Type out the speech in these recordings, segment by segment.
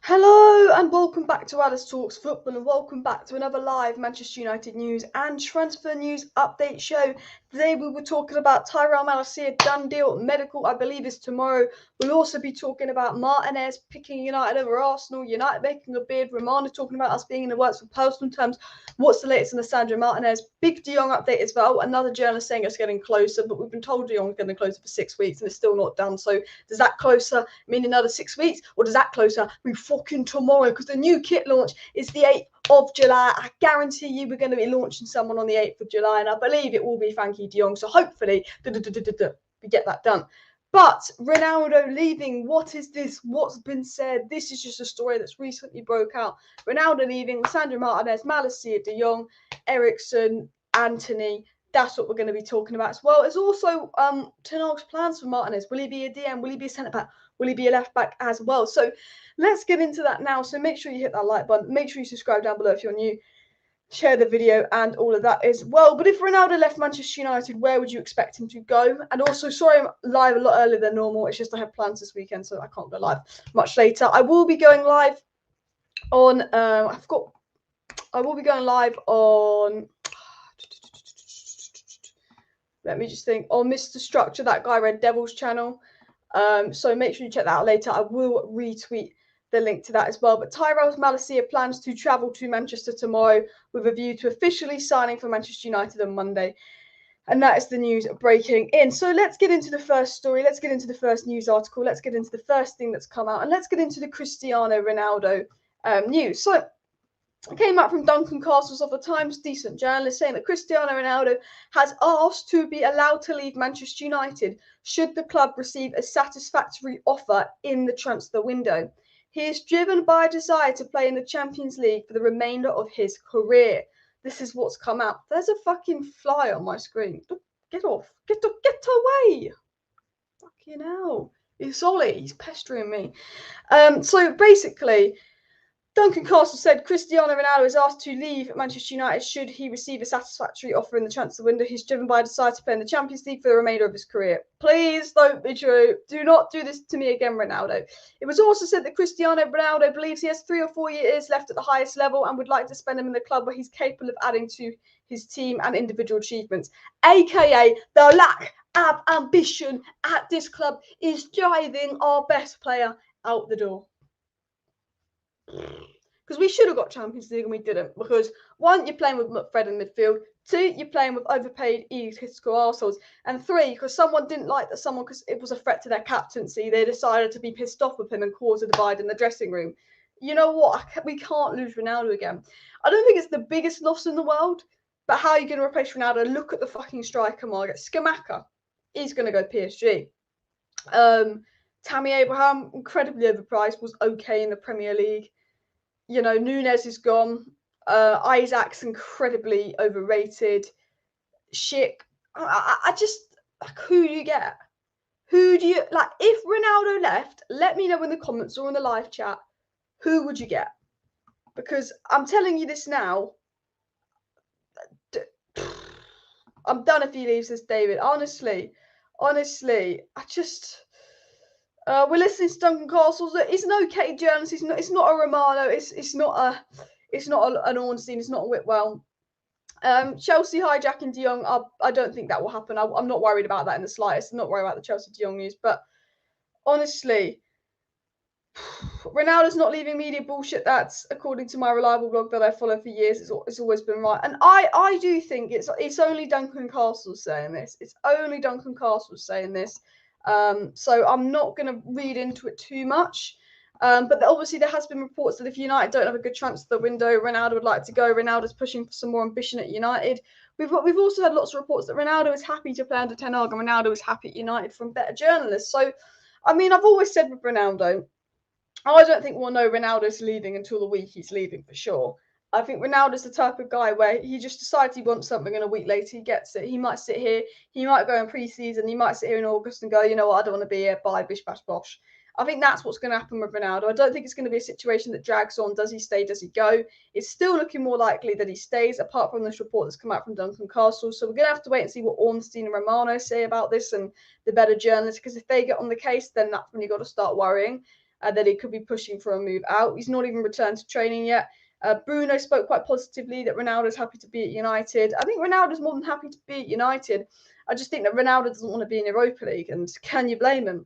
Hello and welcome back to Alice Talks Football and welcome back to another live Manchester United news and transfer news update show. Today we were talking about Malacia, done deal, medical I believe is tomorrow. We'll also be talking about Martinez picking United over Arsenal, United making a bid, Romano talking about us being in the works for personal terms. What's the latest on Lisandro Martinez? Big De Jong update as well. Another journalist saying it's getting closer, but we've been told De Jong's getting closer for 6 weeks and it's still not done. So does that closer mean another 6 weeks or does that closer mean fucking tomorrow? Because the new kit launch is the 8th of July. I guarantee you we're going to be launching someone on the 8th of July and I believe it will be Frankie De Jong. So hopefully we get that done. But Ronaldo leaving, what is this? What's been said? This is just a story that's recently broke out. Ronaldo leaving, Lisandro Martinez, Malacia, De Jong, Eriksen, Anthony. That's what we're going to be talking about as well. There's also Ten Hag's plans for Martinez. Will he be a DM? Will he be a centre-back? Will he be a left-back as well? So let's get into that now. So make sure you hit that like button. Make sure you subscribe down below if you're new. Share the video and all of that as well. But if Ronaldo left Manchester United, where would you expect him to go? And also, sorry I'm live a lot earlier than normal. It's just I have plans this weekend, so I can't go live much later. I will be going live on, I will be going live on, let me just think, on Mr. Structure, that guy Red Devil's channel. So make sure you check that out later. I will retweet the link to that as well. But Tyrell Malacia plans to travel to Manchester tomorrow with a view to officially signing for Manchester United on Monday. And that is the news breaking in. So let's get into the first story. Let's get into the first news article. Let's get into the first thing that's come out. And let's get into the Cristiano Ronaldo news. So it came out from Duncan Castles of the Times, decent journalist, saying that Cristiano Ronaldo has asked to be allowed to leave Manchester United should the club receive a satisfactory offer in the transfer window. He is driven by a desire to play in the Champions League for the remainder of his career. This is what's come out. There's a fucking fly on my screen. Get off. Get away. Fucking hell. It's Ollie. He's pestering me. So basically, Duncan Castle said Cristiano Ronaldo is asked to leave Manchester United should he receive a satisfactory offer in the transfer window. He's driven by a desire to play in the Champions League for the remainder of his career. Please don't be true. Do not do this to me again, Ronaldo. It was also said that Cristiano Ronaldo believes he has 3 or 4 years left at the highest level and would like to spend them in the club where he's capable of adding to his team and individual achievements, aka the lack of ambition at this club is driving our best player out the door. Because we should have got Champions League and we didn't. Because 1, you're playing with Fred in midfield. 2, you're playing with overpaid, egotistical arseholes. And 3, because someone didn't like that someone, because it was a threat to their captaincy, they decided to be pissed off with him and cause a divide in the dressing room. You know what? We can't lose Ronaldo again. I don't think it's the biggest loss in the world, but how are you going to replace Ronaldo? Look at the fucking striker market. Skamaka, he's going to go PSG. Tammy Abraham, incredibly overpriced, was okay in the Premier League. You know, Nunes is gone. Isaac's incredibly overrated. Schick. I just, like, who do you get? Who do you, like, if Ronaldo left, let me know in the comments or in the live chat, who would you get? Because I'm telling you this now, I'm done if he leaves this, David. Honestly, I just... we're listening to Duncan Castles. He's an okay journalist. It's not a Romano. It's not an Ornstein. It's not a Whitwell. Chelsea hijacking De Jong. I don't think that will happen. I'm not worried about that in the slightest. I'm not worried about the Chelsea De Jong news. But honestly, Ronaldo's not leaving media bullshit. That's according to my reliable blog that I follow for years. It's always been right. And I do think it's only Duncan Castles saying this. It's only Duncan Castles saying this. So I'm not going to read into it too much. But obviously there has been reports that if United don't have a good transfer window, Ronaldo would like to go. Ronaldo's pushing for some more ambition at United. We've also had lots of reports that Ronaldo is happy to play under Ten Hag and Ronaldo is happy at United from better journalists. So, I mean, I've always said with Ronaldo, I don't think we'll know Ronaldo's leaving until the week he's leaving for sure. I think Ronaldo's the type of guy where he just decides he wants something and a week later he gets it. He might sit here, he might go in pre-season, he might sit here in August and go, you know what, I don't want to be here, bye, bish, bash, bosh. I think that's what's going to happen with Ronaldo. I don't think it's going to be a situation that drags on. Does he stay? Does he go? It's still looking more likely that he stays, apart from this report that's come out from Duncan Castle. So we're going to have to wait and see what ORNSTIEN and Romano say about this and the better journalists, because if they get on the case, then that's when you've got to start worrying. that he could be pushing for a move out. He's not even returned to training yet. Bruno spoke quite positively that Ronaldo's happy to be at United. I think Ronaldo's more than happy to be at United. I just think that Ronaldo doesn't want to be in Europa League, and can you blame him?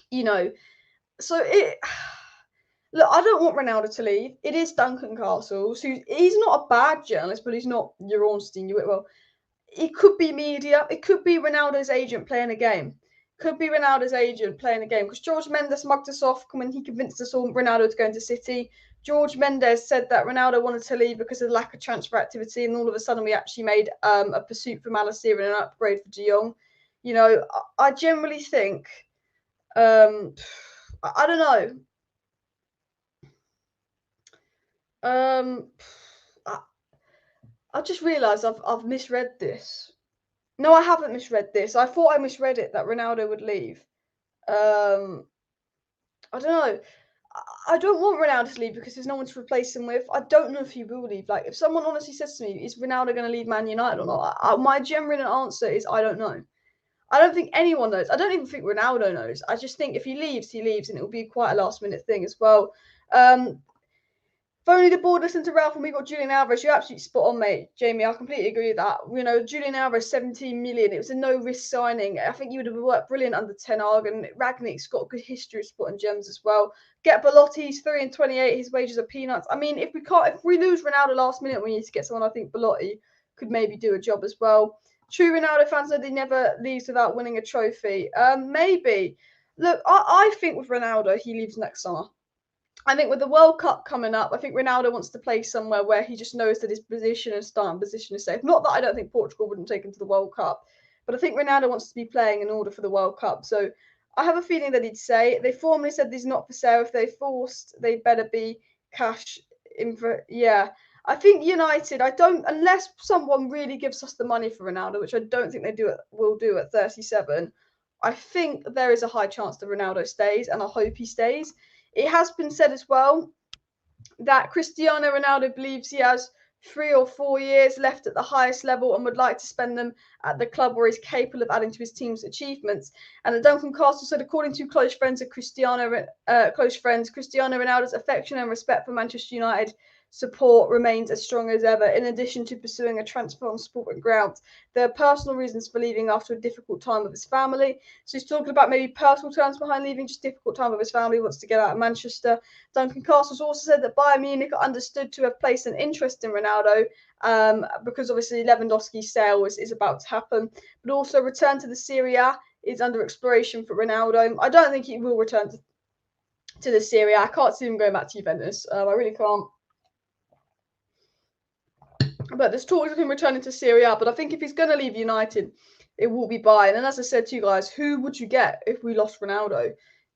You know, so look, I don't want Ronaldo to leave. It is Duncan Castles, he's not a bad journalist, but he's not your ORNSTIEN, your Whitwell. It could be media. It could be Ronaldo's agent playing a game. Could be Ronaldo's agent playing a game, because George Mendes mugged us off when he convinced us all Ronaldo to go into City. George Mendes said that Ronaldo wanted to leave because of the lack of transfer activity, and all of a sudden we actually made a pursuit for Malacia and an upgrade for Jong. You know, I generally think, I don't know. I just realised I've misread this. No, I haven't misread this. I thought I misread it, that Ronaldo would leave. I don't know. I don't want Ronaldo to leave because there's no one to replace him with. I don't know if he will leave. Like, if someone honestly says to me, is Ronaldo going to leave Man United or not? My genuine answer is I don't know. I don't think anyone knows. I don't even think Ronaldo knows. I just think if he leaves, he leaves, and it will be quite a last-minute thing as well. If only the board listened to Ralph and we got Julian Alvarez. You're absolutely spot on, mate. Jamie, I completely agree with that. You know, Julian Alvarez, 17 million. It was a no-risk signing. I think he would have worked brilliant under Ten Hag, and Ragnick's got a good history of spotting gems as well. Get Belotti, he's 3 and 28. His wages are peanuts. I mean, if we lose Ronaldo last minute, we need to get someone. I think Belotti could maybe do a job as well. True Ronaldo fans know he never leaves without winning a trophy. Maybe. Look, I think with Ronaldo, he leaves next summer. I think with the World Cup coming up, I think Ronaldo wants to play somewhere where he just knows that his position and starting position is safe. Not that I don't think Portugal wouldn't take him to the World Cup, but I think Ronaldo wants to be playing in order for the World Cup. So I have a feeling that he'd say. They formally said he's not for sale. If they're forced, they better be cash in for. Yeah. I think United, unless someone really gives us the money for Ronaldo, which I don't think will do at 37, I think there is a high chance that Ronaldo stays, and I hope he stays. It has been said as well that Cristiano Ronaldo believes he has 3 or 4 years left at the highest level and would like to spend them at the club where he's capable of adding to his team's achievements. And Duncan Castle said, according to close friends, Cristiano Ronaldo's affection and respect for Manchester United support remains as strong as ever. In addition to pursuing a transfer on sporting grounds, there are personal reasons for leaving after a difficult time with his family. So he's talking about maybe personal terms behind leaving, just difficult time with his family, he wants to get out of Manchester. Duncan Castles also said that Bayern Munich are understood to have placed an interest in Ronaldo because obviously Lewandowski's sale is about to happen, but also return to the Serie A is under exploration for Ronaldo. I don't think he will return to the Serie A. I can't see him going back to Juventus. I really can't. But there's talks of him returning to Serie A. But I think if he's going to leave United, it will be Bayern. And as I said to you guys, who would you get if we lost Ronaldo?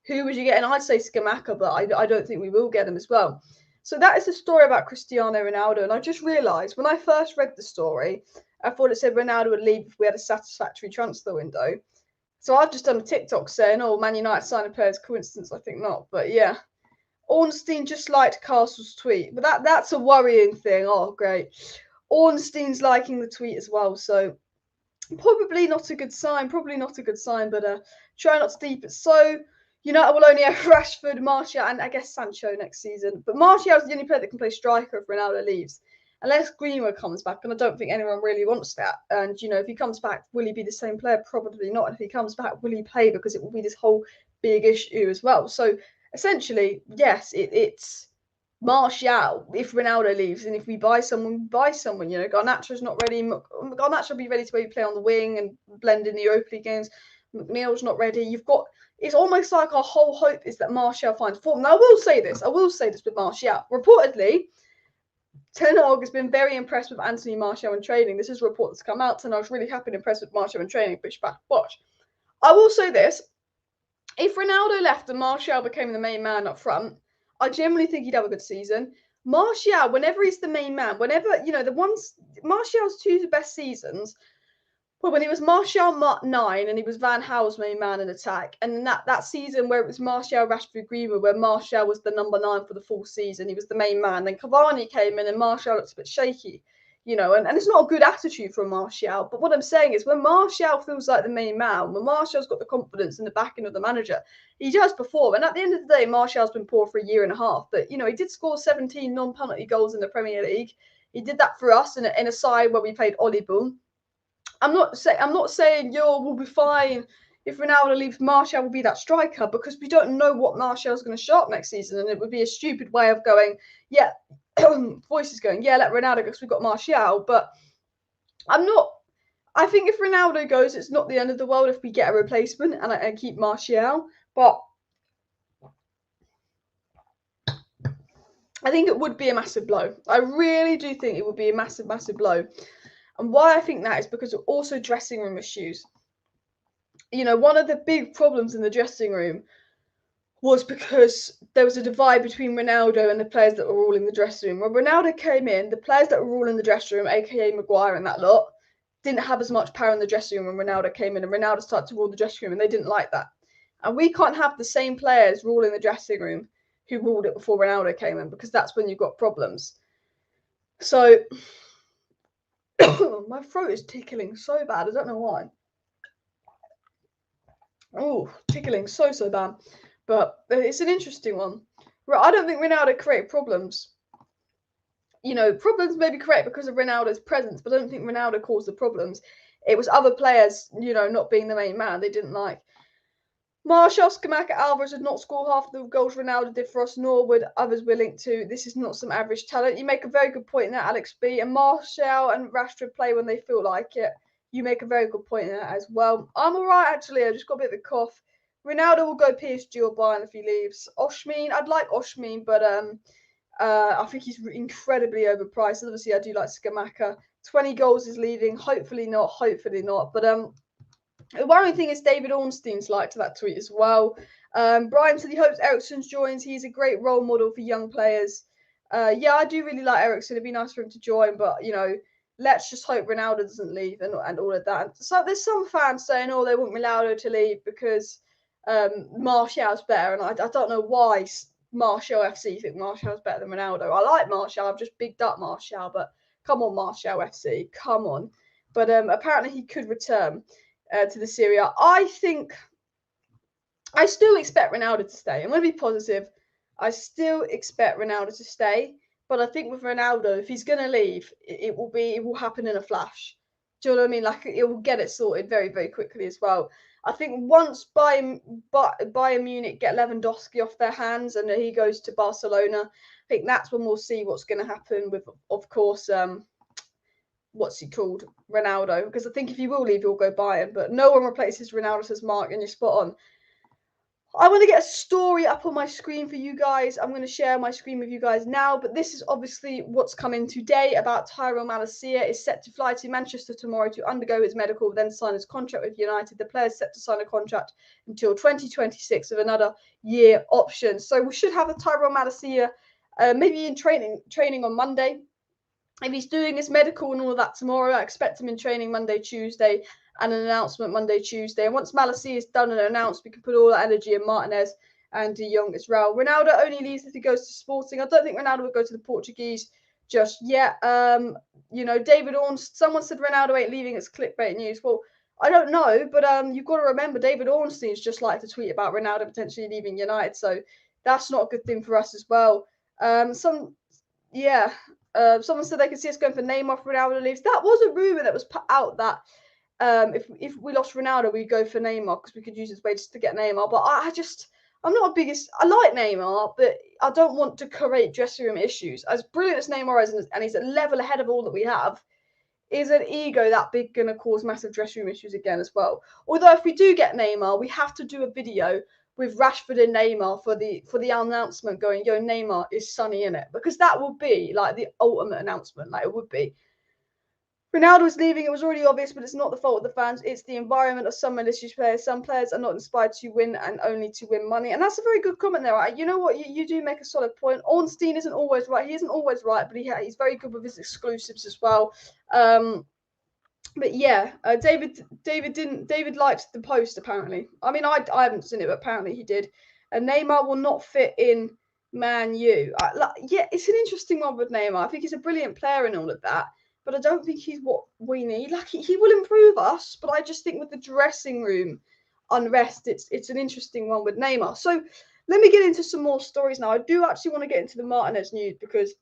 Who would you get? And I'd say Scamacca, but I don't think we will get him as well. So that is the story about Cristiano Ronaldo. And I just realised when I first read the story, I thought it said Ronaldo would leave if we had a satisfactory transfer window. So I've just done a TikTok saying, oh, Man United signing players, coincidence? I think not. But yeah. Ornstein just liked Castle's tweet. But that's a worrying thing. Oh, great. Ornstein's liking the tweet as well, so probably not a good sign. But try not to deep it. So United will only have Rashford, Martial, and I guess Sancho next season. But Martial is the only player that can play striker if Ronaldo leaves, unless Greenwood comes back, and I don't think anyone really wants that. And if he comes back, will he be the same player? Probably not. And if he comes back, will he play? Because it will be this whole big issue as well. So essentially, yes, it's Martial if Ronaldo leaves, and if we buy someone, Garnacho's not ready. Garnacho will be ready to maybe play on the wing and blend in the Europa League games. McNeil's not ready. It's almost like our whole hope is that Martial finds form. Now I will say this with Martial. Reportedly, Ten Hag has been very impressed with Anthony Martial in training. This is a report that's come out, and I was really happy and impressed with Martial in training. Watch. I will say this: if Ronaldo left and Martial became the main man up front, I generally think he'd have a good season. Martial, whenever he's the main man, Martial's 2 best seasons, well, when he was Martial 9 and he was Van Gaal's main man in attack, and that season where it was Martial, Rashford, Greenwood, where Martial was the number 9 for the full season, he was the main man. Then Cavani came in and Martial looked a bit shaky. you know, and it's not a good attitude from Martial. But what I'm saying is when Martial feels like the main man, when Martial's got the confidence and the backing of the manager, he does perform. And at the end of the day, Martial's been poor for a year and a half. But, you know, he did score 17 non-penalty goals in the Premier League. He did that for us in a side where we played Ollie. I'm not saying we'll be fine if Ronaldo leaves. Martial will be that striker, because we don't know what Martial's going to show up next season, and it would be a stupid way of going, yeah, voice is going, yeah, let Ronaldo go because we've got Martial. But I think if Ronaldo goes, it's not the end of the world if we get a replacement and keep Martial. But I think it would be a massive blow. I really do think it would be a massive, massive blow. And why I think that is because of also dressing room issues. You know, one of the big problems in the dressing room was because there was a divide between Ronaldo and the players that were all in the dressing room. When Ronaldo came in, the players that were all in the dressing room, aka Maguire and that lot, didn't have as much power in the dressing room when Ronaldo came in, and Ronaldo started to rule the dressing room, and they didn't like that. And we can't have the same players ruling the dressing room who ruled it before Ronaldo came in, because that's when you've got problems. So my throat is tickling so bad. I don't know why. Oh, tickling so bad. But it's an interesting one. I don't think Ronaldo created problems. You know, problems may be created because of Ronaldo's presence, but I don't think Ronaldo caused the problems. It was other players, you know, not being the main man they didn't like. Martial, Scamacca, Alvarez did not score half the goals Ronaldo did for us, nor would others we're linked to. This is not some average talent. You make a very good point in that, Alex B. And Martial and Rashford play when they feel like it. You make a very good point in that as well. I'm all right, actually. I just got a bit of a cough. Ronaldo will go PSG or Bayern if he leaves. Osimhen, I'd like Osimhen, but I think he's incredibly overpriced. Obviously, I do like Scamacca. 20 goals is leaving. Hopefully not. But the worrying thing is David Ornstein's liked that tweet as well. Brian said he hopes Eriksen joins. He's a great role model for young players. Yeah, I do really like Eriksen. It'd be nice for him to join, but, you know, let's just hope Ronaldo doesn't leave and all of that. So there's some fans saying, oh, they want Ronaldo to leave because Martial's better. And I don't know why Martial FC think Martial's better than Ronaldo. I like Martial. I've just bigged up Martial, but come on, Martial FC. Come on. But apparently he could return to the Serie A. I still expect Ronaldo to stay. I'm going to be positive. I still expect Ronaldo to stay. But I think with Ronaldo, if he's going to leave, it will happen in a flash. Do you know what I mean? Like, it will get it sorted very, very quickly as well. I think once Bayern Munich get Lewandowski off their hands and he goes to Barcelona, I think that's when we'll see what's going to happen with, of course, what's he called? Ronaldo. Because I think if he will leave, he'll go Bayern. But no one replaces Ronaldo, says Mark, and you're spot on. I want to get a story up on my screen for you guys. I'm going to share my screen with you guys now, but this is obviously what's coming today about Tyrell Malacia. Is set to fly to Manchester tomorrow to undergo his medical, then sign his contract with United. The player is set to sign a contract until 2026 with another year option. So we should have a Tyrell Malacia maybe in training on Monday. If he's doing his medical and all of that tomorrow, I expect him in training Monday, Tuesday, and an announcement Monday, Tuesday. And once Malacia is done and announced, we can put all that energy in Martinez and De Jong as well. Ronaldo only leaves if he goes to Sporting. I don't think Ronaldo would go to the Portuguese just yet. You know, David Ornstein, someone said Ronaldo ain't leaving. It's clickbait news. Well, I don't know, but you've got to remember David Ornstein's just like to tweet about Ronaldo potentially leaving United. So that's not a good thing for us as well. Someone said they could see us going for Neymar if Ronaldo leaves. That was a rumour that was put out that if we lost Ronaldo, we'd go for Neymar because we could use his wages to get Neymar. But I'm not a biggest. I like Neymar, but I don't want to create dressing room issues. As brilliant as Neymar is, and he's a level ahead of all that we have, is an ego that big going to cause massive dressing room issues again as well? Although if we do get Neymar, we have to do a video with Rashford and Neymar for the announcement going, yo, Neymar is Sonny in it, because that will be like the ultimate announcement. Like, it would be. Ronaldo is leaving. It was already obvious, but it's not the fault of the fans. It's the environment of some malicious players. Some players are not inspired to win and only to win money. And that's a very good comment there. Right? You know what? You do make a solid point. Ornstein isn't always right. He isn't always right, but he's very good with his exclusives as well. But yeah, David liked the post apparently. I mean, I haven't seen it, but apparently he did. And Neymar will not fit in Man U. Yeah, it's an interesting one with Neymar. I think he's a brilliant player and all of that. but I don't think he's what we need. Like he will improve us, but I just think with the dressing room unrest, it's an interesting one with Neymar. So let me get into some more stories now. I do actually want to get into the Martinez news because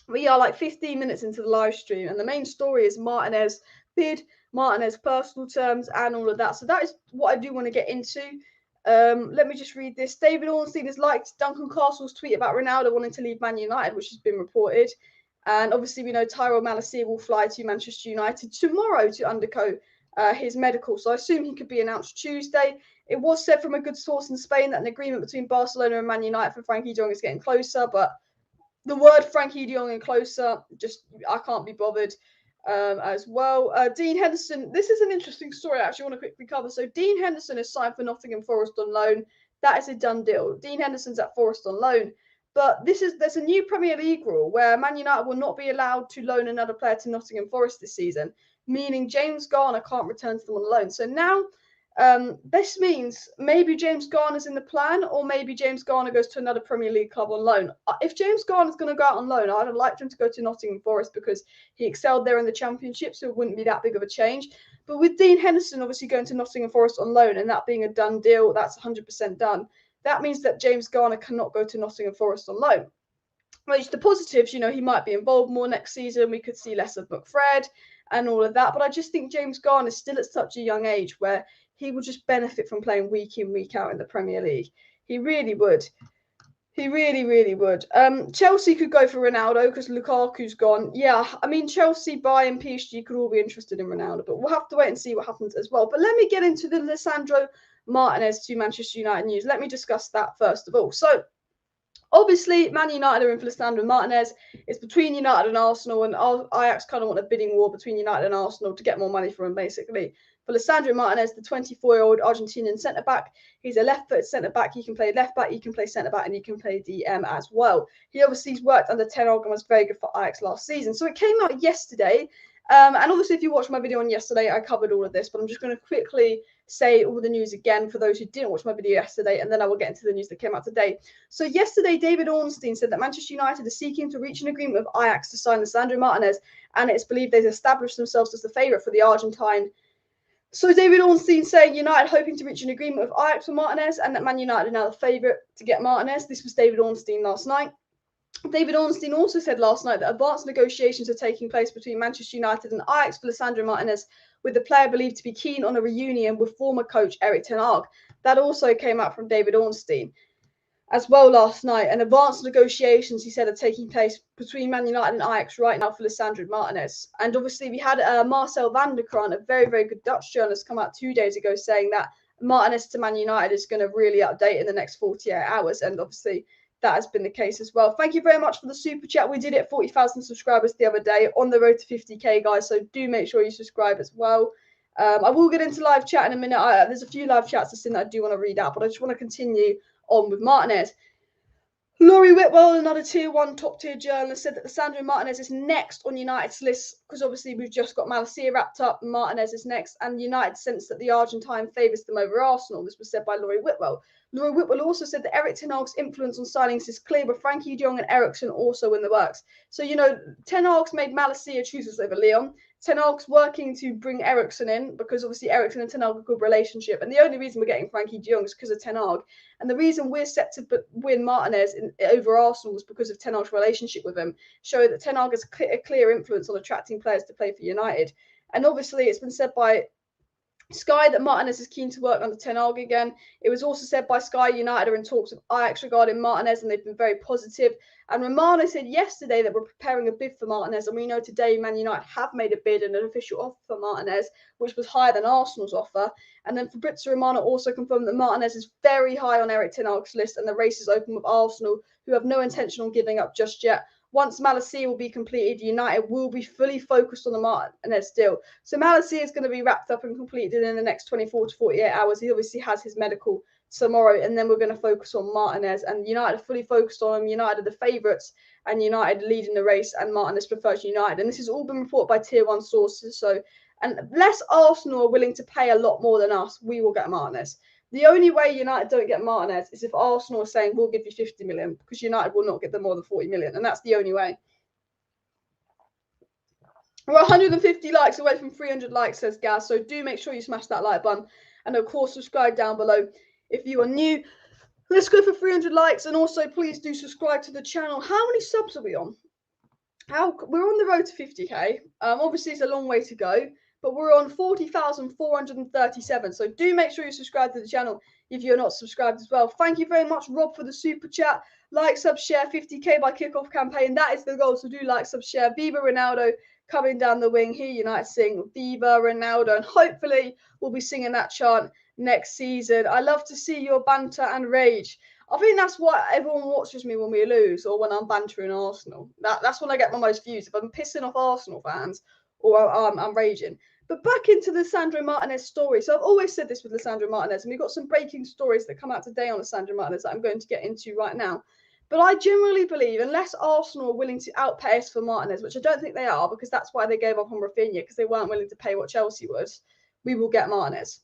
we are like 15 minutes into the live stream, and the main story is Martinez bid, Martinez personal terms, and all of that. So that is what I do want to get into. Let me just read this. David Ornstein has liked Duncan Castle's tweet about Ronaldo wanting to leave Man United, which has been reported. And obviously, we know Tyrell Malacia will fly to Manchester United tomorrow to undergo his medical. So I assume he could be announced Tuesday. It was said from a good source in Spain that an agreement between Barcelona and Man United for Frankie Jong is getting closer, but the word Frankie de Jong and closer, just I can't be bothered as well. Dean Henderson, this is an interesting story I actually want to quickly cover. So Dean Henderson is signed for Nottingham Forest on loan. That is a done deal. Dean Henderson's at Forest on loan. But there's a new Premier League rule where Man United will not be allowed to loan another player to Nottingham Forest this season, meaning James Garner can't return to them on loan. So now this means maybe James Garner's in the plan, or maybe James Garner goes to another Premier League club on loan. If James Garner's going to go out on loan, I'd like him to go to Nottingham Forest because he excelled there in the Championship, so it wouldn't be that big of a change. But with Dean Henderson obviously going to Nottingham Forest on loan and that being a done deal, that's 100% done. That means that James Garner cannot go to Nottingham Forest on loan. Which the positives, he might be involved more next season. We could see less of McFred and all of that. But I just think James Garner is still at such a young age where he will just benefit from playing week in, week out in the Premier League. He really would. He really, really would. Chelsea could go for Ronaldo because Lukaku's gone. Yeah, I mean, Chelsea, Bayern, PSG could all be interested in Ronaldo, but we'll have to wait and see what happens as well. But let me get into the Lisandro Martinez to Manchester United news. Let me discuss that first of all. So, obviously, Man United are in for Lisandro Martinez. It's between United and Arsenal, and Ajax kind of want a bidding war between United and Arsenal to get more money for him, basically. For Lisandro Martinez, the 24-year-old Argentinian centre-back, he's a left-footed centre-back. He can play left-back, he can play centre-back, and he can play DM as well. He obviously has worked under Ten Hag and was very good for Ajax last season. So it came out yesterday. And obviously, if you watched my video on yesterday, I covered all of this, but I'm just going to quickly say all the news again for those who didn't watch my video yesterday, and then I will get into the news that came out today. So yesterday, David Ornstein said that Manchester United is seeking to reach an agreement with Ajax to sign Lisandro Martinez, and it's believed they've established themselves as the favourite for the Argentine. So David Ornstein saying United hoping to reach an agreement with Ajax for Martinez, and that Man United are now the favourite to get Martinez. This was David Ornstein last night. David Ornstein also said last night that advanced negotiations are taking place between Manchester United and Ajax for Lisandro Martinez, with the player believed to be keen on a reunion with former coach Erik ten Hag. That also came out from David Ornstein as well last night. And advanced negotiations, he said, are taking place between Man United and Ajax right now for Lisandro Martinez. And obviously we had Marcel van der Kraan, a very, very good Dutch journalist, come out 2 days ago saying that Martinez to Man United is going to really update in the next 48 hours. And obviously that has been the case as well. Thank you very much for the super chat. We did it 40,000 subscribers the other day, on the road to 50k, guys. So do make sure you subscribe as well. I will get into live chat in a minute. There's a few live chats that I do want to read out, but I just want to continue on with Martinez. Laurie Whitwell, another tier 1 top tier journalist, said that Lisandro Martinez is next on United's list because obviously we've just got Malacia wrapped up, and Martinez is next, and United sense that the Argentine favours them over Arsenal. This was said by Laurie Whitwell. Laurie Whitwell also said that Erik ten Hag's influence on signings is clear, with Frankie de Jong and Eriksen also in the works. So, Ten Hag's made Malacia chooses over Leon. Ten Hag's working to bring Eriksen in because obviously Eriksen and Ten Hag have a good relationship. And the only reason we're getting Frankie de Jong is because of Ten Hag. And the reason we're set to win Martinez over Arsenal is because of Ten Hag's relationship with him, showing that Ten Hag has a clear influence on attracting players to play for United. And obviously it's been said by Sky that Martinez is keen to work under Ten Hag again. It was also said by Sky United are in talks with Ajax regarding Martinez, and they've been very positive. And Romano said yesterday that we're preparing a bid for Martinez, and we know today Man United have made a bid and an official offer for Martinez, which was higher than Arsenal's offer. And then Fabrizio Romano also confirmed that Martinez is very high on Erik ten Hag's list, and the race is open with Arsenal, who have no intention on giving up just yet. Once Malacia will be completed, United will be fully focused on the Martinez deal. So Malacia is going to be wrapped up and completed in the next 24 to 48 hours. He obviously has his medical tomorrow, and then we're going to focus on Martinez. And United are fully focused on him. United are the favourites, and United leading the race, and Martinez prefers United. And this has all been reported by tier 1 sources. So, unless Arsenal are willing to pay a lot more than us, we will get Martinez. The only way United don't get Martinez is if Arsenal are saying, we'll give you 50 million, because United will not get them more than 40 million. And that's the only way. We're 150 likes away from 300 likes, says Gaz. So do make sure you smash that like button. And of course, subscribe down below if you are new. Let's go for 300 likes. And also, please do subscribe to the channel. How many subs are we on? We're on the road to 50k. Obviously, it's a long way to go. But we're on 40,437. So do make sure you subscribe to the channel if you're not subscribed as well. Thank you very much, Rob, for the super chat. Like, sub, share, 50k by kickoff campaign. That is the goal. So do like, sub, share. Viva Ronaldo coming down the wing. Hear United sing Viva Ronaldo. And hopefully we'll be singing that chant next season. I love to see your banter and rage. I think that's why everyone watches me when we lose or when I'm bantering Arsenal. That's when I get my most views. If I'm pissing off Arsenal fans or I'm raging. But back into the Lisandro Martinez story. So I've always said this with Lisandro Martinez, and we've got some breaking stories that come out today on Lisandro Martinez that I'm going to get into right now. But I generally believe, unless Arsenal are willing to outpay us for Martinez, which I don't think they are, because that's why they gave up on Rafinha, because they weren't willing to pay what Chelsea was, we will get Martinez.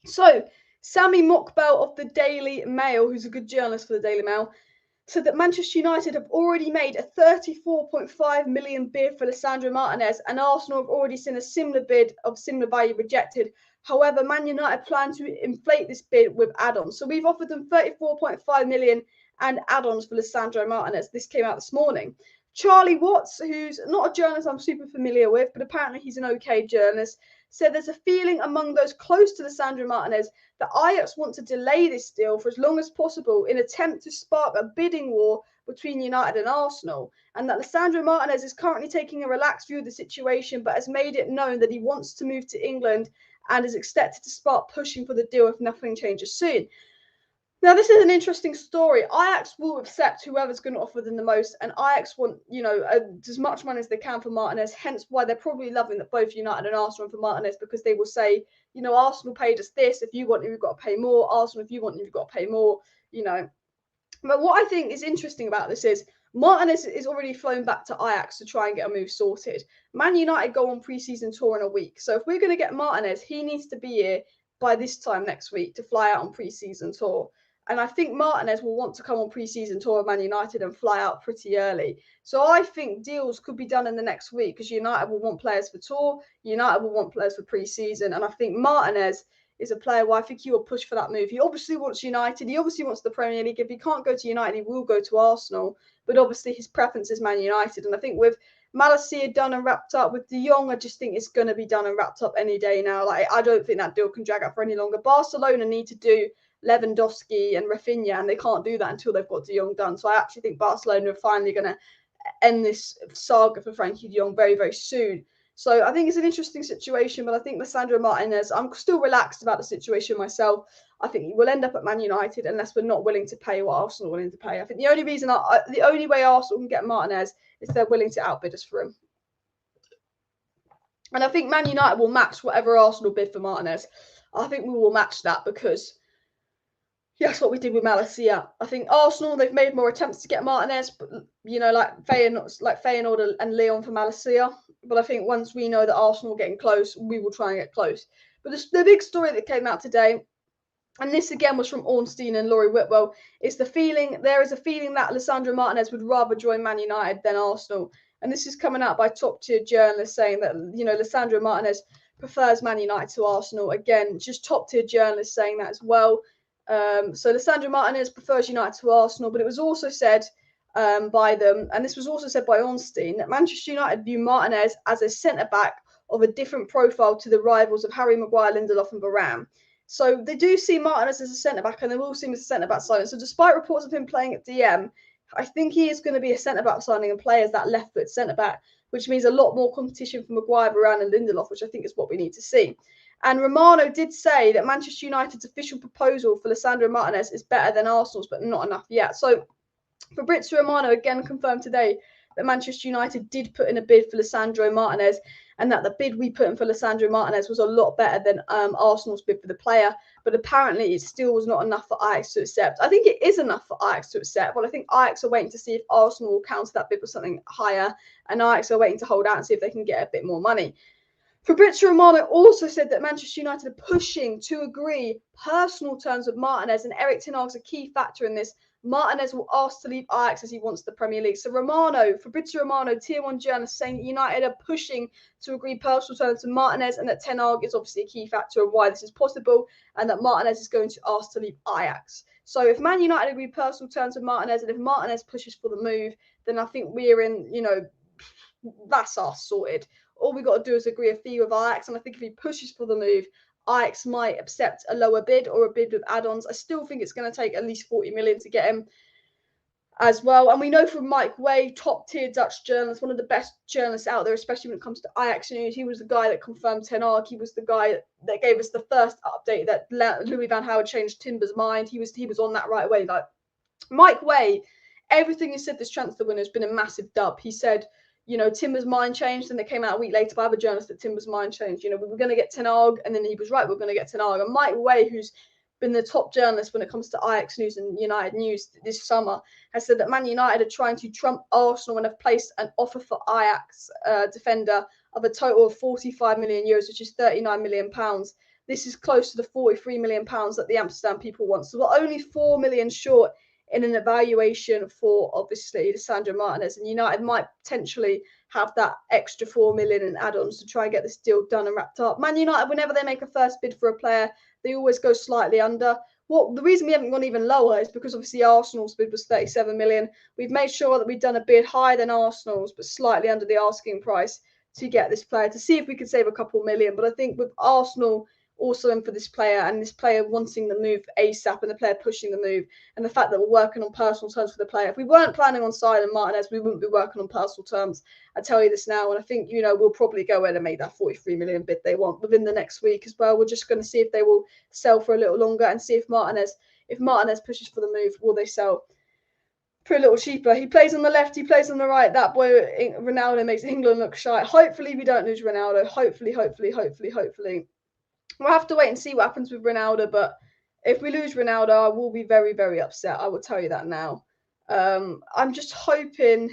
So Sammy Mockbell of the Daily Mail, who's a good journalist for the Daily Mail, said that Manchester United have already made a 34.5 million bid for Lisandro Martinez, and Arsenal have already seen a similar bid of similar value rejected. However, Man United plan to inflate this bid with add-ons. So we've offered them 34.5 million and add-ons for Lisandro Martinez. This came out this morning. Charlie Watts, who's not a journalist I'm super familiar with, but apparently he's an okay journalist, said there's a feeling among those close to Lisandro Martinez that Ajax want to delay this deal for as long as possible in an attempt to spark a bidding war between United and Arsenal, and that Lisandro Martinez is currently taking a relaxed view of the situation but has made it known that he wants to move to England and is expected to start pushing for the deal if nothing changes soon. Now, this is an interesting story. Ajax will accept whoever's going to offer them the most, and Ajax want, as much money as they can for Martinez, hence why they're probably loving that both United and Arsenal for Martinez, because they will say, Arsenal paid us this. If you want him, you've got to pay more. Arsenal, if you want him, you've got to pay more, But what I think is interesting about this is Martinez is already flown back to Ajax to try and get a move sorted. Man United go on pre-season tour in a week. So if we're going to get Martinez, he needs to be here by this time next week to fly out on pre-season tour. And I think Martinez will want to come on pre-season tour of Man United and fly out pretty early. So I think deals could be done in the next week because United will want players for tour. United will want players for pre-season. And I think Martinez is a player where I think he will push for that move. He obviously wants United. He obviously wants the Premier League. If he can't go to United, he will go to Arsenal. But obviously his preference is Man United. And I think with Malacia done and wrapped up, with De Jong, I just think it's going to be done and wrapped up any day now. I don't think that deal can drag out for any longer. Barcelona need to do Lewandowski and Rafinha, and they can't do that until they've got De Jong done. So I actually think Barcelona are finally going to end this saga for Frankie De Jong very, very soon. So I think it's an interesting situation, but I think Lisandro Martinez, I'm still relaxed about the situation myself. I think he will end up at Man United unless we're not willing to pay what Arsenal are willing to pay. I think the only way Arsenal can get Martinez is they're willing to outbid us for him. And I think Man United will match whatever Arsenal bid for Martinez. I think we will match that because that's what we did with Malacia. I think Arsenal, they've made more attempts to get Martinez, but like Feyenoord and Lyon for Malacia. But I think once we know that Arsenal are getting close, we will try and get close. But the big story that came out today, and this again was from ORNSTIEN and LAURIE Whitwell, is there is a feeling that Lisandro Martinez would rather join Man United than Arsenal. And this is coming out by top-tier journalists saying that, Lisandro Martinez prefers Man United to Arsenal. Again, just top-tier journalists saying that as well. So Lisandro Martinez prefers United to Arsenal, but it was also said by them, and this was also said by ORNSTIEN, that Manchester United view Martinez as a centre-back of a different profile to the rivals of Harry Maguire, Lindelof and Varane. So they do see Martinez as a centre-back, and they will see him as a centre-back signing. So despite reports of him playing at DM, I think he is going to be a centre-back signing and play as that left-foot centre-back, which means a lot more competition for Maguire, Varane and Lindelof, which I think is what we need to see. And Romano did say that Manchester United's official proposal for Lisandro Martinez is better than Arsenal's, but not enough yet. So Fabrizio Romano again confirmed today that Manchester United did put in a bid for Lisandro Martinez, and that the bid we put in for Lisandro Martinez was a lot better than Arsenal's bid for the player. But apparently it still was not enough for Ajax to accept. I think it is enough for Ajax to accept, but I think Ajax are waiting to see if Arsenal will counter that bid with something higher, and Ajax are waiting to hold out and see if they can get a bit more money. Fabrizio Romano also said that Manchester United are pushing to agree personal terms with Martinez, and Erik ten Hag's a key factor in this. Martinez will ask to leave Ajax as he wants the Premier League. So Fabrizio Romano, Tier 1 journalist, saying that United are pushing to agree personal terms to Martinez, and that Ten Hag is obviously a key factor of why this is possible, and that Martinez is going to ask to leave Ajax. So if Man United agree personal terms with Martinez, and if Martinez pushes for the move, then I think we're in, that's us sorted. All we got to do is agree a fee with Ajax, and I think if he pushes for the move, Ajax might accept a lower bid or a bid with add-ons. I still think it's going to take at least 40 million to get him as well. And we know from Mike Way, top-tier Dutch journalist, one of the best journalists out there, especially when it comes to Ajax news. He was the guy that confirmed Ten Hag. He was the guy that gave us the first update that Louis van Gaal changed Timber's mind. He was on that right away. Like Mike Way, everything he said this transfer window has been a massive dub. He said, Timber's mind changed, and it came out a week later by other journalists that Timber's mind changed. We were going to get Ten Hag, and then he was right, we were going to get Ten Hag. And Mike Way, who's been the top journalist when it comes to Ajax news and United news this summer, has said that Man United are trying to trump Arsenal and have placed an offer for Ajax defender of a total of 45 million euros, which is 39 million pounds. This is close to the 43 million pounds that the Amsterdam people want. So we're only 4 million short in an evaluation for, obviously, Lisandro Martinez, and United might potentially have that extra 4 million in add-ons to try and get this deal done and wrapped up. Man United, whenever they make a first bid for a player, they always go slightly under. Well, the reason we haven't gone even lower is because obviously Arsenal's bid was 37 million. We've made sure that we've done a bid higher than Arsenal's, but slightly under the asking price to get this player, to see if we could save a couple million. But I think with Arsenal also in for this player, and this player wanting the move ASAP, and the player pushing the move, and the fact that we're working on personal terms for the player. If we weren't planning on signing Martinez, we wouldn't be working on personal terms. I tell you this now, and I think, we'll probably go ahead and make that 43 million bid they want within the next week as well. We're just going to see if they will sell for a little longer, and see if Martinez pushes for the move, will they sell for a little cheaper. He plays on the left, he plays on the right. That boy Ronaldo makes England look shy. Hopefully we don't lose Ronaldo. Hopefully. We'll have to wait and see what happens with Ronaldo, but if we lose Ronaldo, I will be very, very upset. I will tell you that now. I'm just hoping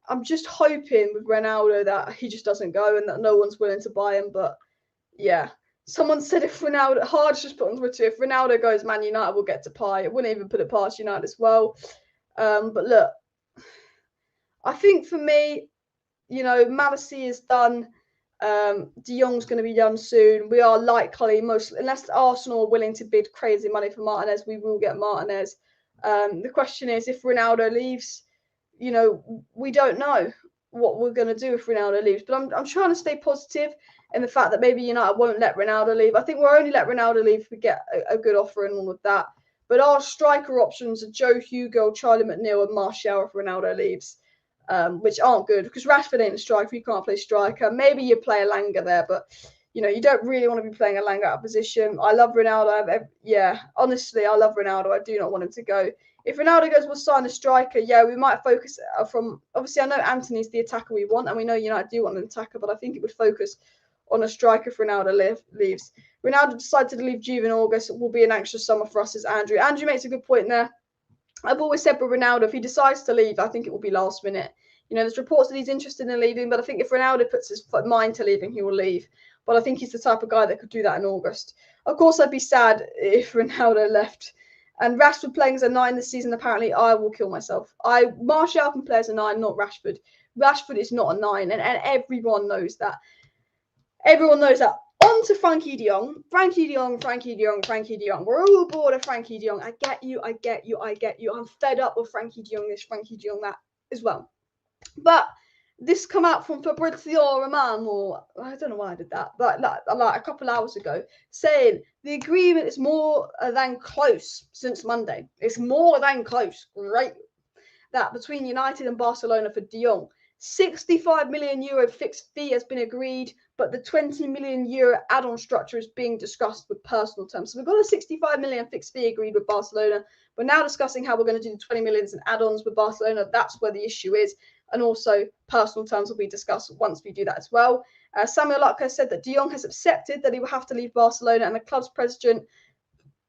with Ronaldo that he just doesn't go and that no one's willing to buy him. But yeah, someone said if Ronaldo, Hard's just put on Twitter, if Ronaldo goes, Man United will get to pie. It wouldn't even put it past United as well. But look, I think for me, Malacia is done. De Jong's going to be done soon. We are likely, unless Arsenal are willing to bid crazy money for Martinez, we will get Martinez. The question is, if Ronaldo leaves, we don't know what we're going to do if Ronaldo leaves. But I'm trying to stay positive in the fact that maybe United won't let Ronaldo leave. I think we'll only let Ronaldo leave if we get a good offer and all of that. But our striker options are Joe Hugo, Charlie McNeil, and Martial if Ronaldo leaves. Which aren't good because Rashford ain't a striker. You can't play striker. Maybe you play a Langer there, but you don't really want to be playing a Langer out of position. I love Ronaldo. Honestly, I love Ronaldo. I do not want him to go. If Ronaldo goes, we'll sign a striker. Yeah, we might focus from. Obviously, I know Anthony's the attacker we want, and we know United do want an attacker, but I think it would focus on a striker if Ronaldo leaves. Ronaldo decided to leave Juve in August. It will be an anxious summer for us, as Andrew. Andrew makes a good point there. I've always said with Ronaldo, if he decides to leave, I think it will be last minute. There's reports that he's interested in leaving, but I think if Ronaldo puts his mind to leaving, he will leave. But I think he's the type of guy that could do that in August. Of course, I'd be sad if Ronaldo left. And Rashford playing as a 9 this season, apparently, I will kill myself. Martial can play as a 9, not Rashford. Rashford is not a 9, and everyone knows that. Everyone knows that. On to Frankie de Jong. Frankie de Jong. We're all aboard of Frankie de Jong. I get you. I'm fed up with Frankie de Jong this, Frankie de Jong that as well. But this come out from Fabrizio Romano, I don't know why I did that, but like a couple hours ago, saying the agreement is more than close since Monday. It's more than close. Great. That between United and Barcelona for de Jong. 65 million euro fixed fee has been agreed, but the 20 million euro add-on structure is being discussed with personal terms. So we've got a 65 million fixed fee agreed with Barcelona. We're now discussing how we're going to do the 20 millions in add-ons with Barcelona. That's where the issue is. And also personal terms will be discussed once we do that as well. Samuel Lutka said that de Jong has accepted that he will have to leave Barcelona, and the club's president,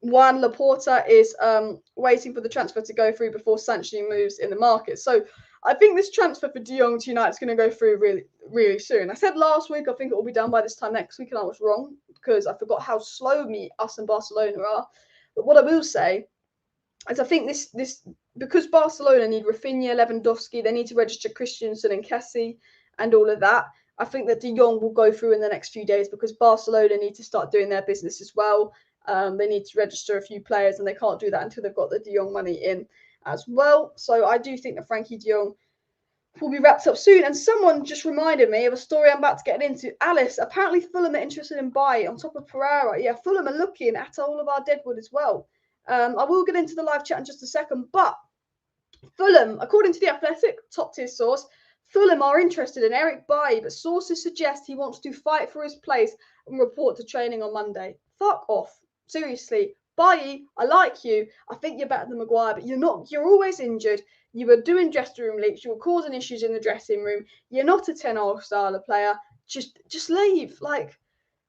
Juan Laporta, is waiting for the transfer to go through before sanctioning moves in the market. So I think this transfer for de Jong to United is going to go through really, really soon. I said last week I think it will be done by this time next week, and I was wrong because I forgot how slow us and Barcelona are. But what I will say is I think this because Barcelona need Rafinha, Lewandowski, they need to register Christensen and Kessie and all of that. I think that De Jong will go through in the next few days because Barcelona need to start doing their business as well. They need to register a few players, and they can't do that until they've got the De Jong money in as well. So I do think that Frankie De Jong will be wrapped up soon. And someone just reminded me of a story I'm about to get into. Alice, apparently Fulham are interested in Bailly on top of Pereira. Yeah, Fulham are looking at all of our deadwood as well. I will get into the live chat in just a second, but Fulham, according to the Athletic top tier source, Fulham are interested in Eric Bailly, but sources suggest he wants to fight for his place and report to training on Monday. Fuck off. Seriously. Bailly, I like you. I think you're better than Maguire, but you're not. You're always injured. You were doing dressing room leaks. You were causing issues in the dressing room. You're not a 10-hour style of player. Just leave. Like,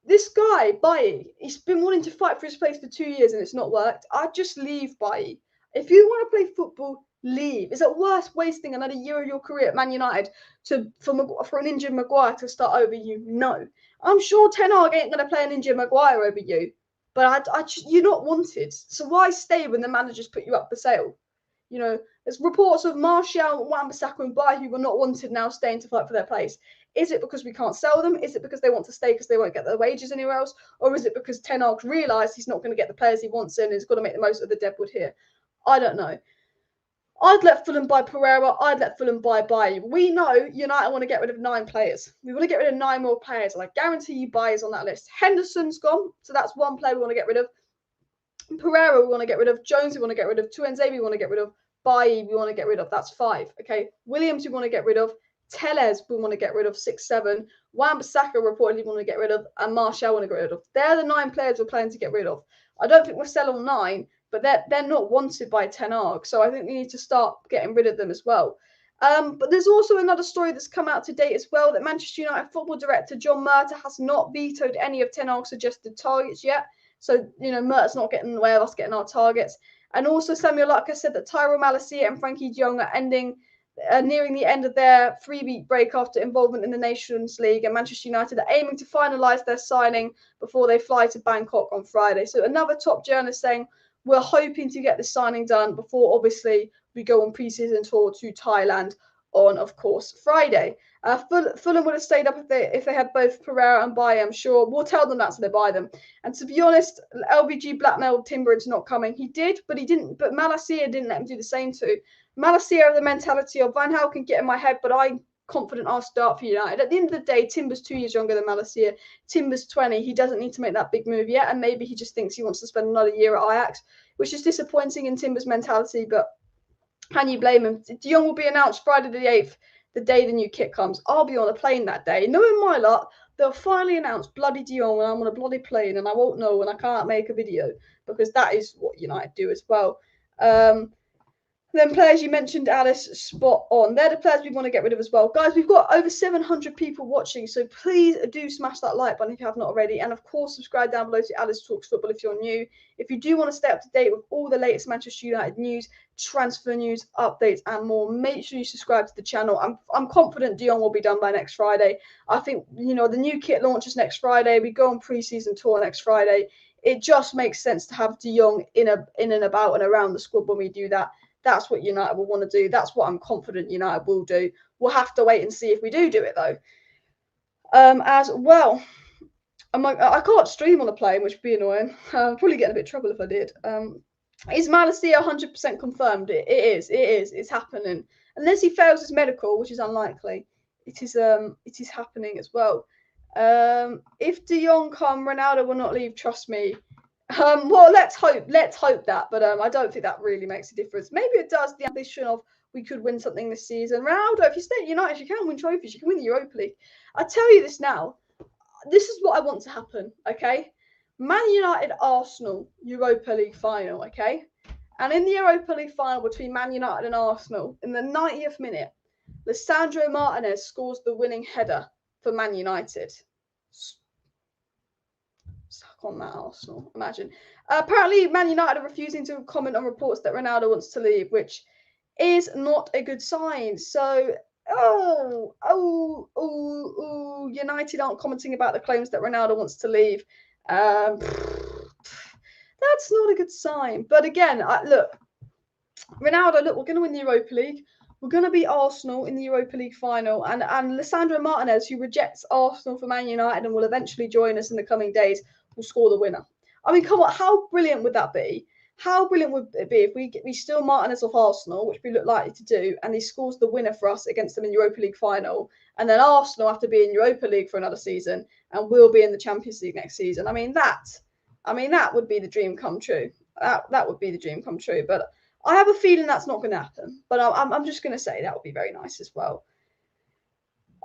this guy, Bailly, he's been wanting to fight for his place for 2 years and it's not worked. I'd just leave Bailly. If you want to play football, leave. Is it worth wasting another year of your career at Man United for an injured Maguire to start over you? No. I'm sure Ten Hag ain't going to play an injured Maguire over you. But you're not wanted. So why stay when the managers put you up for sale? You know, there's reports of Martial, Wan-Bissaka and Bailly who were not wanted now staying to fight for their place. Is it because we can't sell them? Is it because they want to stay because they won't get their wages anywhere else? Or is it because Ten Hag's realised he's not going to get the players he wants in and he's got to make the most of the deadwood here? I don't know. I'd let Fulham buy Pereira. I'd let Fulham buy Bailly. We know United want to get rid of 9 players. We want to get rid of 9 more players. And I guarantee you Bailly is on that list. Henderson's gone. So that's one player we want to get rid of. Pereira we want to get rid of. Jones we want to get rid of. Tuanzebe we want to get rid of. Bailly we want to get rid of. That's 5. Okay. Williams we want to get rid of. Tellez we want to get rid of. 6, 7. Wan-Bissaka reportedly we want to get rid of. And Martial want to get rid of. They're the 9 players we're planning to get rid of. I don't think we'll sell all 9. But they're not wanted by Ten Hag, so I think we need to start getting rid of them as well. But there's also another story that's come out today as well, that Manchester United football director John Murtough has not vetoed any of Ten Hag's suggested targets yet. So, Murtaugh's not getting in the way of us getting our targets. And also Samuel Lutka said that Tyrell Malacia and Frankie Jong are nearing the end of their 3-week break after involvement in the Nations League, and Manchester United are aiming to finalise their signing before they fly to Bangkok on Friday. So another top journalist saying, we're hoping to get this signing done before, obviously, we go on pre-season tour to Thailand on, of course, Friday. Fulham would have stayed up if they had both Pereira and Bailly, I'm sure. We'll tell them that so they buy them. And to be honest, LBG blackmailed Timber into not coming. He did, but he didn't. But Malacia didn't let him do the same too. Malacia have the mentality of Van Gaal can get in my head, but I'm confident I'll start for United. At the end of the day, Timber's 2 years younger than Malacia. Timber's 20. He doesn't need to make that big move yet, and maybe he just thinks he wants to spend another year at Ajax, which is disappointing in Timber's mentality, but can you blame him? De Jong will be announced Friday the 8th, the day the new kit comes. I'll be on a plane that day. Knowing my luck, they'll finally announce bloody De Jong when I'm on a bloody plane and I won't know when I can't make a video, because that is what United do as well. Then players you mentioned, Alice, spot on. They're the players we want to get rid of as well. Guys, we've got over 700 people watching, so please do smash that like button if you have not already. And, of course, subscribe down below to Alice Talks Football if you're new. If you do want to stay up to date with all the latest Manchester United news, transfer news, updates, and more, make sure you subscribe to the channel. I'm confident De Jong will be done by next Friday. I think, the new kit launches next Friday. We go on pre-season tour next Friday. It just makes sense to have De Jong in and about and around the squad when we do that. That's what United will want to do. That's what I'm confident United will do. We'll have to wait and see if we do it, though. As well, I can't stream on a plane, which would be annoying. I'd probably get in a bit of trouble if I did. Is Malacia 100% confirmed? It is. It's happening. Unless he fails his medical, which is unlikely. It is happening as well. If De Jong come, Ronaldo will not leave. Trust me. Well, let's hope that, but I don't think that really makes a difference. Maybe it does. The ambition of we could win something this season. Ronaldo, if you stay at United, you can win trophies. You can win the Europa League. I tell you this now. This is what I want to happen. Okay, Man United Arsenal Europa League final. Okay, and in the Europa League final between Man United and Arsenal, in the 90th minute, Lisandro Martinez scores the winning header for Man United. Stuck on that Arsenal, imagine. Apparently, Man United are refusing to comment on reports that Ronaldo wants to leave, which is not a good sign. So, United aren't commenting about the claims that Ronaldo wants to leave. That's not a good sign. But again, look, Ronaldo, look, we're going to win the Europa League. We're going to beat Arsenal in the Europa League final. And Lisandro Martinez, who rejects Arsenal for Man United and will eventually join us in the coming days, will score the winner. I mean, come on, how brilliant would that be? How brilliant would it be if we steal Martinez off Arsenal, which we look likely to do, and he scores the winner for us against them in Europa League final, and then Arsenal have to be in Europa League for another season, and we'll be in the Champions League next season. I mean, that would be the dream come true. That would be the dream come true. But I have a feeling that's not going to happen. But I'm just going to say that would be very nice as well.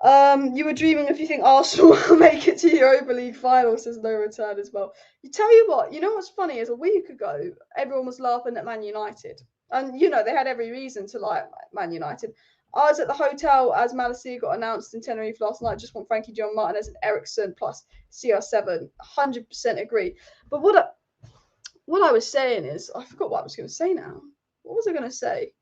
You were dreaming if you think Arsenal will make it to Europa League final, says No Return as well. You tell you what, you know what's funny is a week ago, everyone was laughing at Man United. And, you know, they had every reason to like Man United. I was at the hotel as Malacia got announced in Tenerife last night. Just want Frankie John Martinez and Ericsson plus CR7. 100% agree. But what I was saying is, I forgot what I was going to say now. What was I going to say?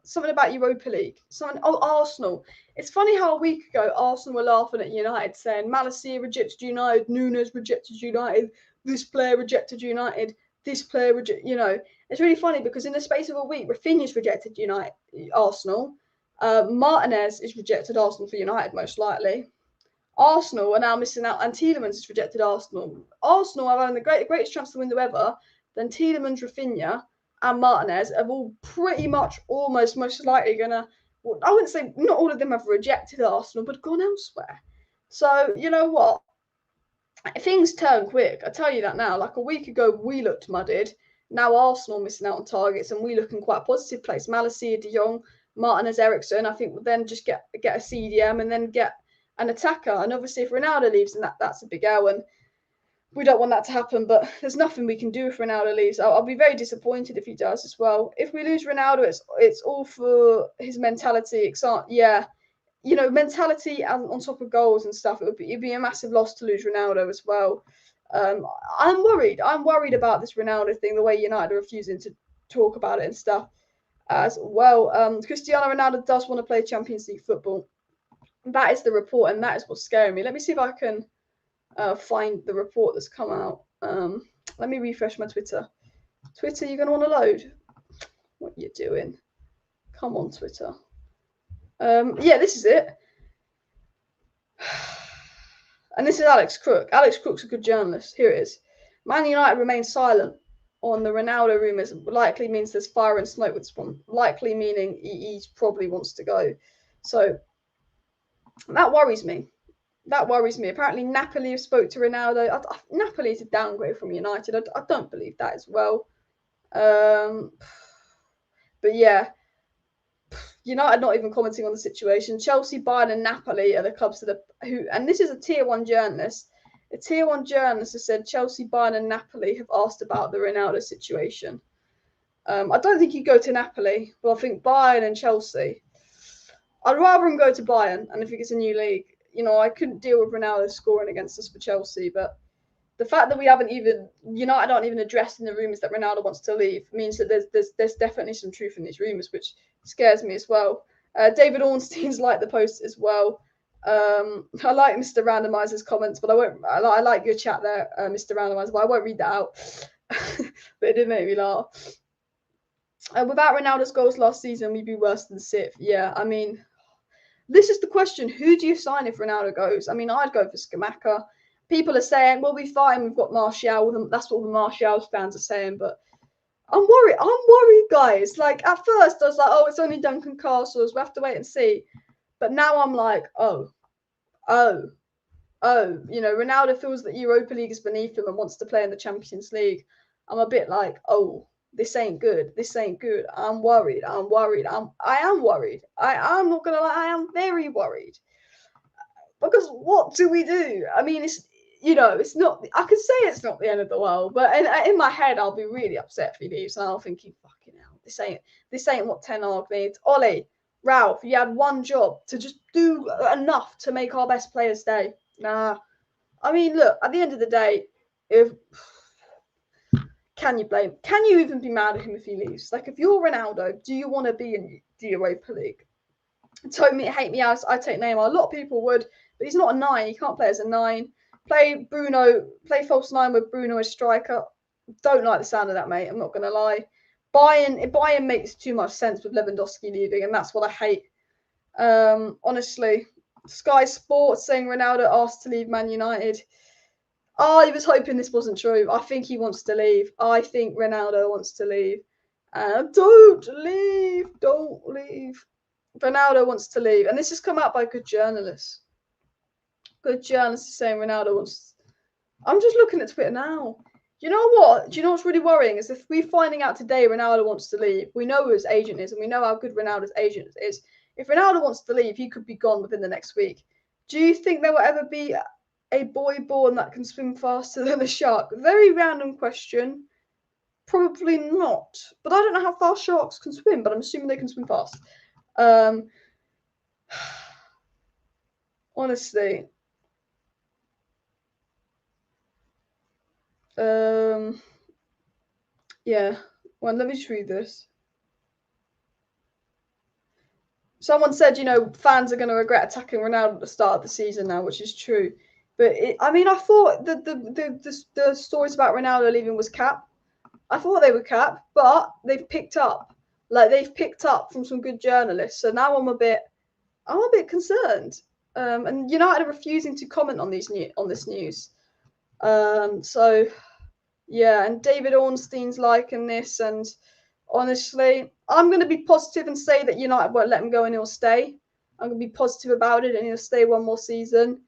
Something about Europa League. Arsenal. It's funny how a week ago Arsenal were laughing at United, saying Malacia rejected United, Nunes rejected United, this player rejected United, this player rejected. You know, it's really funny because in the space of a week, Rafinha's rejected Arsenal. Martinez is rejected Arsenal for United most likely. Arsenal are now missing out, and Tielemans has rejected Arsenal. Arsenal have had the greatest transfer window ever. Then Tielemans, Rafinha, and Martinez have all pretty much almost most likely gonna. Well, I wouldn't say not all of them have rejected Arsenal, but gone elsewhere. So you know what? Things turn quick. I tell you that now. Like a week ago, we looked mudded. Now Arsenal missing out on targets, and we look in quite a positive place. Malacia, De Jong, Martinez, Ericsson. I think we'll then just get a CDM and then get an attacker. And obviously, if Ronaldo leaves, then that's a big L. And we don't want that to happen, but there's nothing we can do if Ronaldo leaves. I'll be very disappointed if he does as well. If we lose Ronaldo, it's all for his mentality. Yeah, you know, mentality and on top of goals and stuff. It'd be a massive loss to lose Ronaldo as well. I'm worried. I'm worried about this Ronaldo thing, the way United are refusing to talk about it and stuff as well. Cristiano Ronaldo does want to play Champions League football. That is the report, and that is what's scaring me. Let me see if I can find the report that's come out. Let me refresh my Twitter. Twitter, you're going to want to load? What are you doing? Come on, Twitter. Yeah, this is it. And this is Alex Crook. Alex Crook's a good journalist. Here it is. Man United remains silent on the Ronaldo rumours. Likely means there's fire and smoke with this one. Likely meaning he probably wants to go. So that worries me. That worries me. Apparently, Napoli have spoke to Ronaldo. Napoli is a downgrade from United. I don't believe that as well. But yeah, United not even commenting on the situation. Chelsea, Bayern, and Napoli are the clubs who. And this is a tier 1 journalist. A tier 1 journalist has said Chelsea, Bayern, and Napoli have asked about the Ronaldo situation. I don't think he'd go to Napoli, but I think Bayern and Chelsea. I'd rather him go to Bayern, and if he gets a new league. You know, I couldn't deal with Ronaldo scoring against us for Chelsea, but the fact that United aren't even addressing the rumours that Ronaldo wants to leave means that there's definitely some truth in these rumours, which scares me as well. David Ornstein's liked the post as well. I like Mr. Randomizer's comments, but I won't. I like your chat there, Mr. Randomizer, but I won't read that out. But it did make me laugh. Without Ronaldo's goals last season, we'd be worse than sixth. Yeah, I mean. This is the question. Who do you sign if Ronaldo goes? I mean, I'd go for Scamacca. People are saying, we'll be fine. We've got Martial. That's what the Martial fans are saying. But I'm worried. I'm worried, guys. Like, at first, I was like, oh, it's only Duncan Castles. We'll have to wait and see. But now I'm like, oh. You know, Ronaldo feels that Europa League is beneath him and wants to play in the Champions League. I'm a bit like, oh. This ain't good. This ain't good. I'm worried. I am worried. I'm not gonna lie. I am very worried. Because what do we do? I mean, it's not. I could say it's not the end of the world, but in my head, I'll be really upset if he leaves, and I'll thinking, fucking hell, this ain't what Ten Hag needs. Ollie, Ralph, you had one job to just do enough to make our best players stay. Nah. I mean, look. At the end of the day, can you blame? Can you even be mad at him if he leaves? Like, if you're Ronaldo, do you want to be in the Europa League? Totally hate me out. I take Neymar. A lot of people would, but he's not a 9. He can't play as a 9. Play false 9 with Bruno as striker. Don't like the sound of that, mate. I'm not going to lie. Bayern makes too much sense with Lewandowski leaving, and that's what I hate. Honestly, Sky Sports saying Ronaldo asked to leave Man United. I was hoping this wasn't true. I think he wants to leave. I think Ronaldo wants to leave. Don't leave. Ronaldo wants to leave. And this has come out by good journalists. Good journalists saying Ronaldo wants. I'm just looking at Twitter now. You know what? Do you know what's really worrying? Is if we're finding out today Ronaldo wants to leave, we know who his agent is, and we know how good Ronaldo's agent is. If Ronaldo wants to leave, he could be gone within the next week. Do you think there will ever be a boy born that can swim faster than a shark? Very random question. Probably not. But I don't know how fast sharks can swim, but I'm assuming they can swim fast. Honestly. Yeah. Well, let me just read this. Someone said, fans are going to regret attacking Ronaldo at the start of the season now, which is true. But I thought that the stories about Ronaldo leaving was cap. I thought they were cap, but they've picked up. They've picked up from some good journalists. So now I'm a bit concerned. And United are refusing to comment on this news. So yeah, and David Ornstein's liking this, and honestly, I'm going to be positive and say that United won't let him go and he'll stay. I'm going to be positive about it and he'll stay one more season.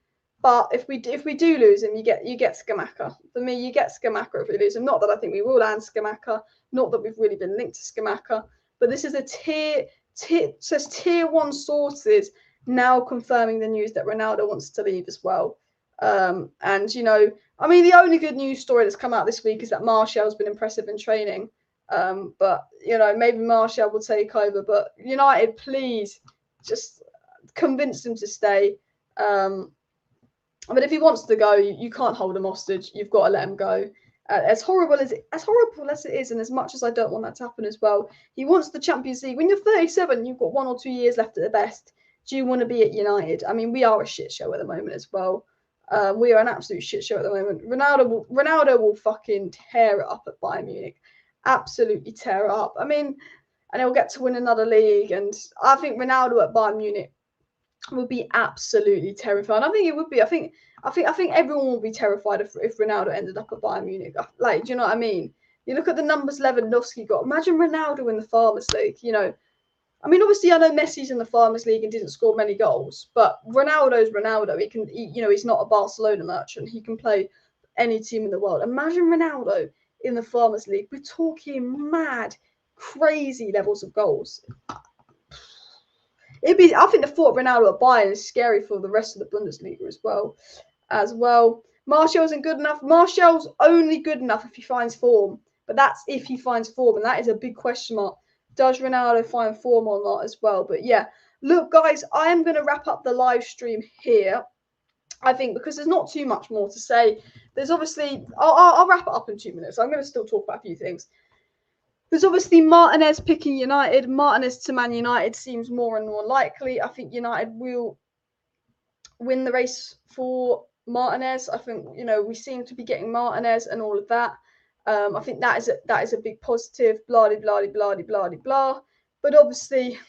But if we do lose him, you get Scamacca. For me, you get Scamacca if we lose him. Not that I think we will land Scamacca. Not that we've really been linked to Scamacca. But this is a says tier 1 sources now confirming the news that Ronaldo wants to leave as well. And the only good news story that's come out this week is that Martial's been impressive in training. But maybe Martial will take over. But United, please just convince him to stay. But if he wants to go, you can't hold him hostage. You've got to let him go. As horrible as it is, and as much as I don't want that to happen as well, he wants the Champions League. When you're 37, you've got 1 or 2 years left at the best. Do you want to be at United? I mean, we are a shit show at the moment as well. We are an absolute shit show at the moment. Ronaldo will fucking tear it up at Bayern Munich. Absolutely tear it up. I mean, and he'll get to win another league. And I think Ronaldo at Bayern Munich would be absolutely terrifying. I think it would be. I think everyone will be terrified if Ronaldo ended up at Bayern Munich. Do you know what I mean? You look at the numbers Lewandowski got. Imagine Ronaldo in the Farmers League. Obviously I know Messi's in the Farmers League and didn't score many goals, but Ronaldo's Ronaldo. He's not a Barcelona merchant. He can play any team in the world. Imagine Ronaldo in the Farmers League. We're talking mad, crazy levels of goals. I think the thought of Ronaldo at Bayern is scary for the rest of the Bundesliga as well. Martial isn't good enough. Martial's only good enough if he finds form, but that's if he finds form, and that is a big question mark. Does Ronaldo find form or not as well? But yeah, look, guys, I am going to wrap up the live stream here. I think because there's not too much more to say. There's obviously, I'll wrap it up in 2 minutes. I'm going to still talk about a few things. There's obviously Martinez picking United. Martinez to Man United seems more and more likely. I think United will win the race for Martinez. I think, we seem to be getting Martinez and all of that. I think that is a big positive. Blah, blah, blah, blah, blah, blah. But obviously,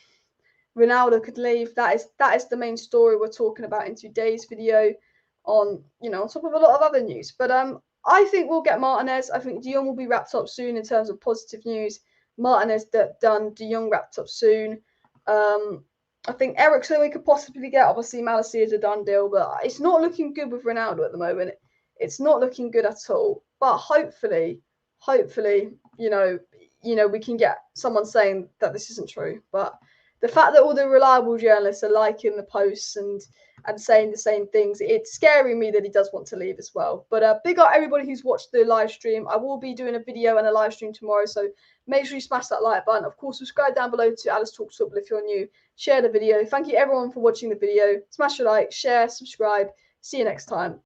Ronaldo could leave. That is the main story we're talking about in today's video. On top of a lot of other news. But I think we'll get Martinez. I think De Jong will be wrapped up soon in terms of positive news. Martinez done. De Jong wrapped up soon. I think Eriksen we could possibly get. Obviously, Malacia is a done deal, but it's not looking good with Ronaldo at the moment. It's not looking good at all. But hopefully, we can get someone saying that this isn't true. But the fact that all the reliable journalists are liking the posts and saying the same things, it's scaring me that he does want to leave as well. But big up everybody who's watched the live stream. I will be doing a video and a live stream tomorrow, so make sure you smash that like button. Of course, subscribe down below to Alice Talks Football if you're new. Share the video. Thank you everyone for watching the video. Smash a like, share, subscribe. See you next time.